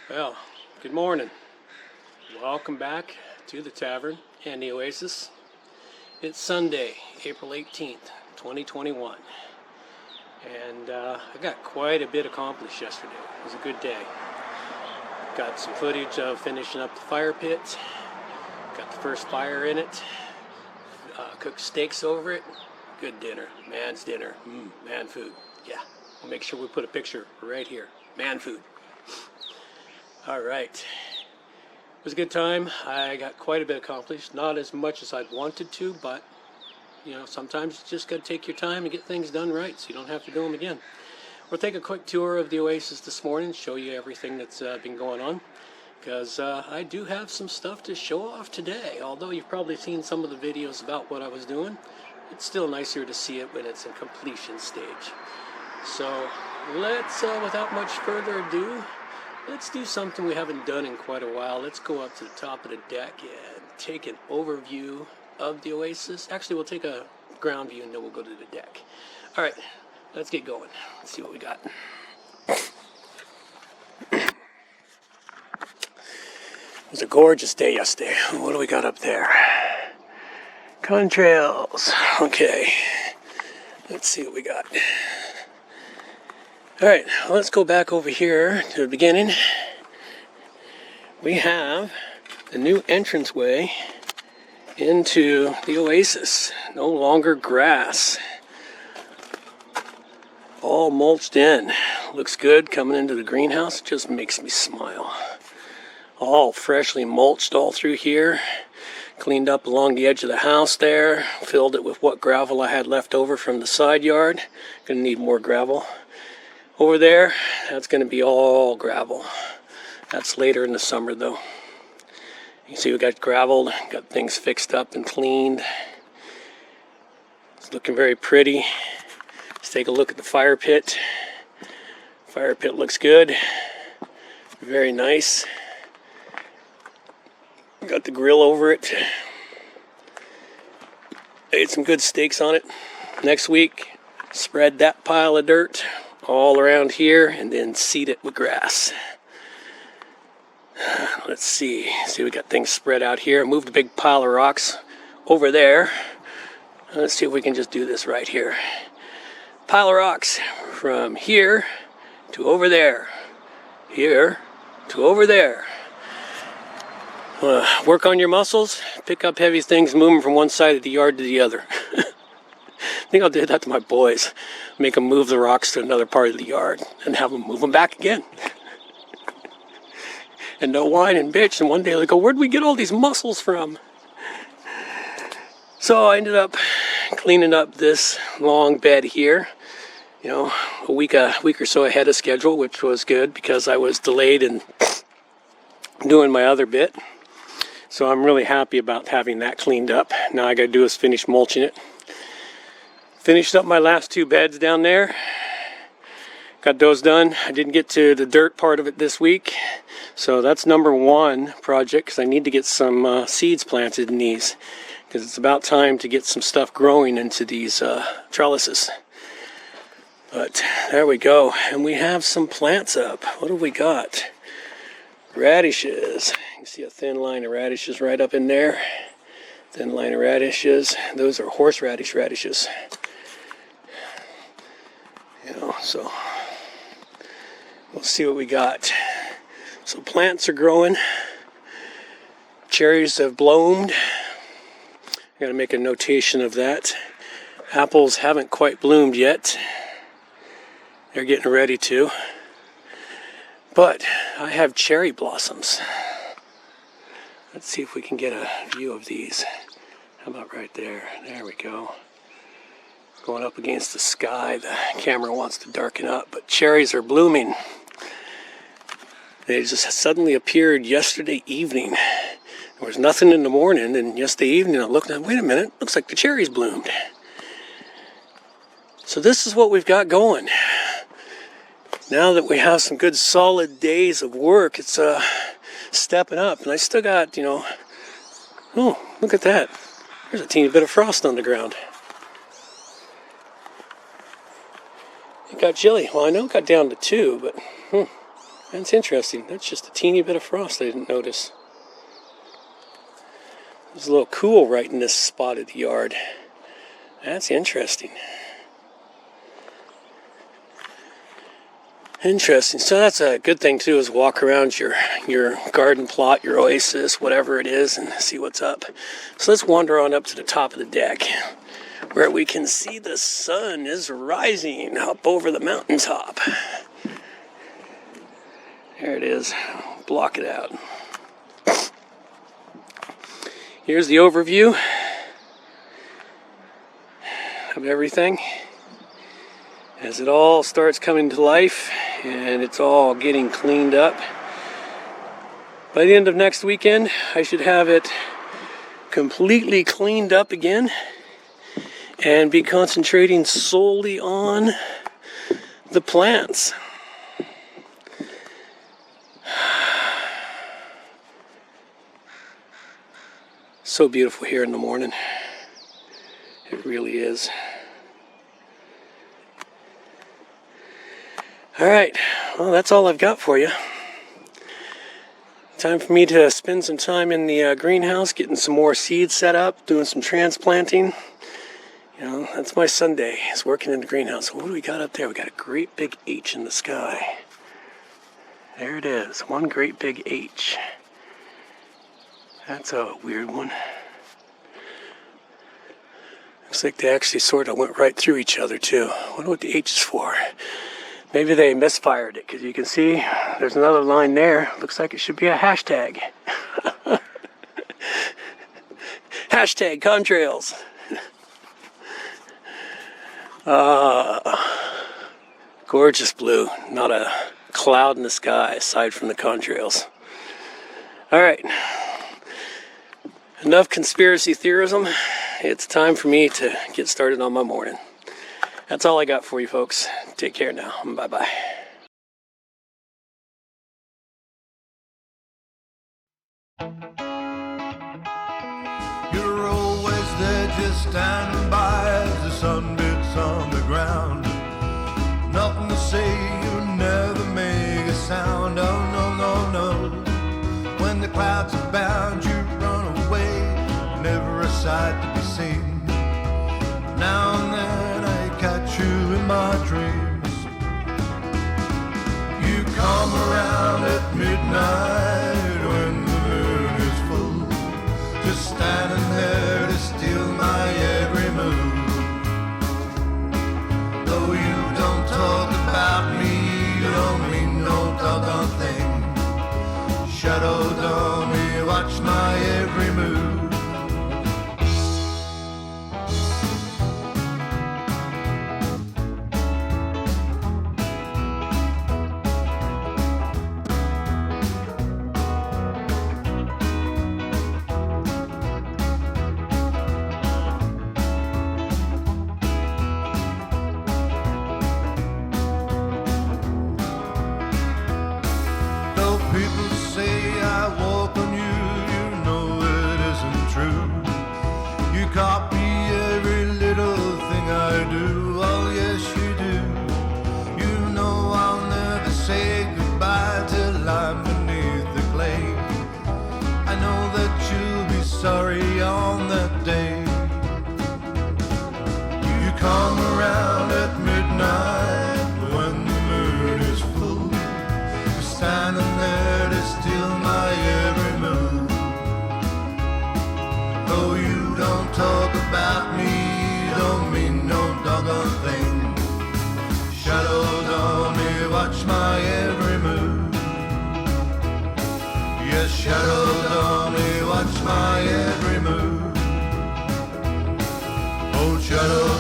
Well, good morning. Welcome back to the tavern and the Oasis. It's Sunday, April 18th, 2021. And I got quite a bit accomplished yesterday. It was a good day. Got some footage of finishing up the fire pit. Got the first fire in it. Cooked steaks over it. Good dinner. Man's dinner. Man food. Yeah. We'll make sure we put a picture right here. Man food. All right. It was a good time. I got quite a bit accomplished. Not as much as I'd wanted to, but sometimes you just got to take your time and get things done right so you don't have to do them again. We'll take a quick tour of the Oasis this morning, show you everything that's been going on, because I do have some stuff to show off today. Although you've probably seen some of the videos about what I was doing, it's still nicer to see it when it's in completion stage. So let's, without much further ado, let's do something we haven't done in quite a while. Let's go up to the top of the deck and take an overview of the Oasis. Actually, we'll take a ground view and then we'll go to the deck. All right, let's get going. Let's see what we got. It was a gorgeous day yesterday. What do we got up there? Contrails. Okay, let's see what we got. All right, well, let's go back over here to the beginning. We have the new entranceway into the Oasis. No longer grass. All mulched in. Looks good coming into the greenhouse. It just makes me smile. All freshly mulched all through here. Cleaned up along the edge of the house there. Filled it with what gravel I had left over from the side yard. Gonna need more gravel. Over there, that's going to be all gravel. That's later in the summer, though. You can see we got gravel, got things fixed up and cleaned. It's looking very pretty. Let's take a look at the fire pit. Fire pit looks good. Very nice. Got the grill over it. Ate some good steaks on it. Next week, spread that pile of dirt all around here and then seed it with grass. Let's see. We got things spread out here. Move the big pile of rocks over there. Let's see if we can just do this right here. Pile of rocks from here to over there. Here to over there. Work on your muscles. Pick up heavy things, move them from one side of the yard to the other. I think I'll do that to my boys. Make them move the rocks to another part of the yard and have them move them back again. And they'll whine and bitch, and one day they'll go, where'd we get all these muscles from? So I ended up cleaning up this long bed here. A week or so ahead of schedule, which was good because I was delayed in doing my other bit. So I'm really happy about having that cleaned up. Now all I gotta do is finish mulching it. Finished up my last two beds down there. Got those done. I didn't get to the dirt part of it this week. So that's number one project because I need to get some seeds planted in these. Because it's about time to get some stuff growing into these trellises. But there we go. And we have some plants up. What have we got? Radishes. You can see a thin line of radishes right up in there. Thin line of radishes. Those are horseradish radishes. So we'll see what we got. So plants are growing. Cherries have bloomed. I gotta make a notation of that. Apples haven't quite bloomed yet. They're getting ready to. But I have cherry blossoms. Let's see if we can get a view of these. How about right there? There we go. Going up against the sky, the camera wants to darken up, but cherries are blooming. They just suddenly appeared yesterday evening. There was nothing in the morning, and yesterday evening I looked and wait a minute, looks like the cherries bloomed. So this is what we've got going. Now that we have some good solid days of work, it's stepping up, and I still got, oh, look at that. There's a teeny bit of frost on the ground. It got chilly. Well, I know it got down to 2, but That's interesting. That's just a teeny bit of frost I didn't notice. It's a little cool right in this spot of the yard. That's interesting. Interesting. So that's a good thing too, is walk around your garden plot, your oasis, whatever it is, and see what's up. So let's wander on up to the top of the deck, where we can see the sun is rising up over the mountaintop. There it is. Block it out. Here's the overview of everything as it all starts coming to life and it's all getting cleaned up. By the end of next weekend, I should have it completely cleaned up again and be concentrating solely on the plants. So beautiful here in the morning. It really is. All right, well, that's all I've got for you. Time for me to spend some time in the greenhouse, getting some more seeds set up, doing some transplanting. You know, that's my Sunday, is working in the greenhouse. What do we got up there? We got a great big H in the sky. There it is, one great big H. That's a weird one. Looks like they actually sort of went right through each other too. I wonder what the H is for. Maybe they misfired it, because you can see there's another line there. Looks like it should be a hashtag. Hashtag Contrails. Gorgeous blue. Not a cloud in the sky aside from the contrails. All right. Enough conspiracy theorism. It's time for me to get started on my morning. That's all I got for you folks. Take care now. Bye-bye. You're always there, just standing by as the sun beats on the ground. Nothing to say, you never make a sound. Oh no, no, no. When the clouds abound, you run away, never a sight to be seen. Now and then I catch you in my dreams. You come around at midnight when the moon is full, just standing there to steal my every move. Though you don't talk about me, you don't mean no doggone thing. Shadow dummy, watch my every move. People say I walk on you, you know it isn't true. You copy every little thing I do, oh yes you do. You know I'll never say goodbye till I'm beneath the clay. I know that you'll be sorry on that day. You come around at midnight when the moon is full, you're standing there to steal my every move. Though you don't talk about me, don't mean no doggone thing. Shadows on me, watch my every move. Yes, shadows on me, watch my every move. Oh, shadows